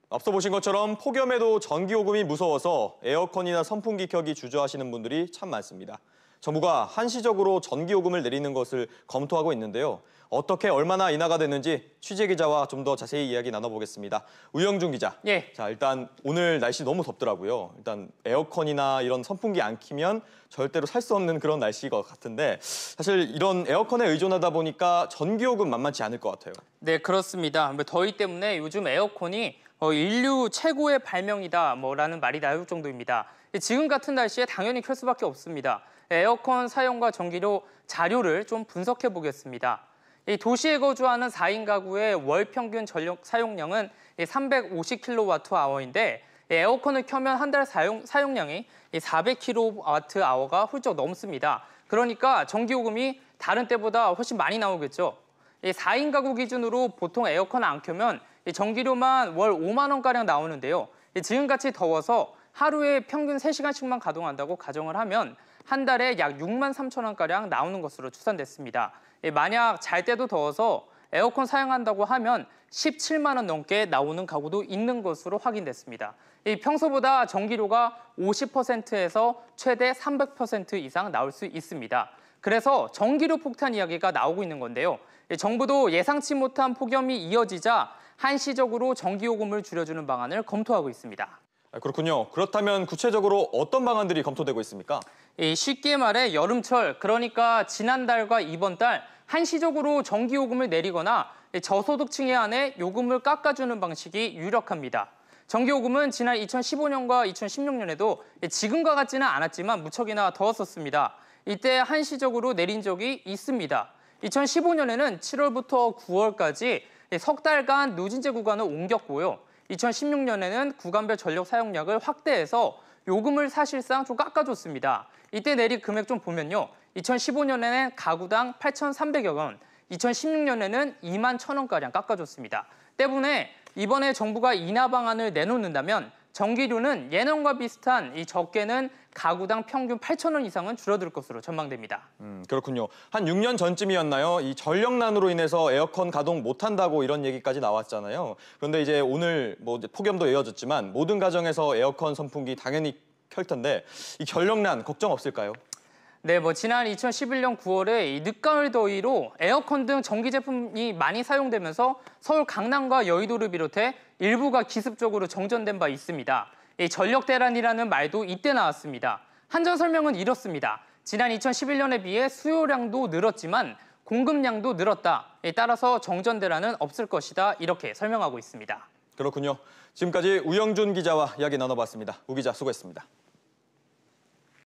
앞서 보신 것처럼 폭염에도 전기요금이 무서워서 에어컨이나 선풍기 켜기 주저하시는 분들이 참 많습니다. 정부가 한시적으로 전기요금을 내리는 것을 검토하고 있는데요. 어떻게 얼마나 인하가 됐는지 취재기자와 좀 더 자세히 이야기 나눠보겠습니다. 우영준 기자. 예. 자, 일단 오늘 날씨 너무 덥더라고요. 일단 에어컨이나 이런 선풍기 안 켜면 절대로 살 수 없는 그런 날씨인 것 같은데 사실 이런 에어컨에 의존하다 보니까 전기요금 만만치 않을 것 같아요. 네, 그렇습니다. 더위 때문에 요즘 에어컨이 인류 최고의 발명이다 라는 말이 나올 정도입니다. 지금 같은 날씨에 당연히 켤 수밖에 없습니다. 에어컨 사용과 전기료 자료를 좀 분석해 보겠습니다. 도시에 거주하는 4인 가구의 월 평균 전력 사용량은 350kWh인데 에어컨을 켜면 한 달 사용량이 400kWh가 훌쩍 넘습니다. 그러니까 전기요금이 다른 때보다 훨씬 많이 나오겠죠. 4인 가구 기준으로 보통 에어컨 안 켜면 전기료만 월 5만 원가량 나오는데요. 지금같이 더워서 하루에 평균 3시간씩만 가동한다고 가정을 하면 한 달에 약 6만 3천 원가량 나오는 것으로 추산됐습니다. 만약 잘 때도 더워서 에어컨 사용한다고 하면 17만 원 넘게 나오는 가구도 있는 것으로 확인됐습니다. 평소보다 전기료가 50%에서 최대 300% 이상 나올 수 있습니다. 그래서 전기료 폭탄 이야기가 나오고 있는 건데요. 정부도 예상치 못한 폭염이 이어지자 한시적으로 전기요금을 줄여주는 방안을 검토하고 있습니다. 그렇군요. 그렇다면 구체적으로 어떤 방안들이 검토되고 있습니까? 쉽게 말해 여름철, 그러니까 지난달과 이번 달 한시적으로 전기요금을 내리거나 저소득층에 한해 요금을 깎아주는 방식이 유력합니다. 전기요금은 지난 2015년과 2016년에도 지금과 같지는 않았지만 무척이나 더웠었습니다. 이때 한시적으로 내린 적이 있습니다. 2015년에는 7월부터 9월까지 석 달간 누진제 구간을 옮겼고요. 2016년에는 구간별 전력 사용량을 확대해서 요금을 사실상 좀 깎아줬습니다. 이때 내린 금액 좀 보면요. 2015년에는 가구당 8,300여 원, 2016년에는 2만 1,000원가량 깎아줬습니다. 때문에 이번에 정부가 인하 방안을 내놓는다면 전기료는 예년과 비슷한 적게는 가구당 평균 8,000원 이상은 줄어들 것으로 전망됩니다. 그렇군요. 한 6년 전쯤이었나요? 이 전력난으로 인해서 에어컨 가동 못한다고 이런 얘기까지 나왔잖아요. 그런데 이제 오늘 이제 폭염도 이어졌지만 모든 가정에서 에어컨, 선풍기 당연히 켤 텐데 이 전력난 걱정 없을까요? 네, 지난 2011년 9월에 이 늦가을 더위로 에어컨 등 전기 제품이 많이 사용되면서 서울 강남과 여의도를 비롯해 일부가 기습적으로 정전된 바 있습니다. 이 전력 대란이라는 말도 이때 나왔습니다. 한전 설명은 이렇습니다. 지난 2011년에 비해 수요량도 늘었지만 공급량도 늘었다. 따라서 정전 대란은 없을 것이다. 이렇게 설명하고 있습니다. 그렇군요. 지금까지 우영준 기자와 이야기 나눠봤습니다. 우 기자 수고했습니다.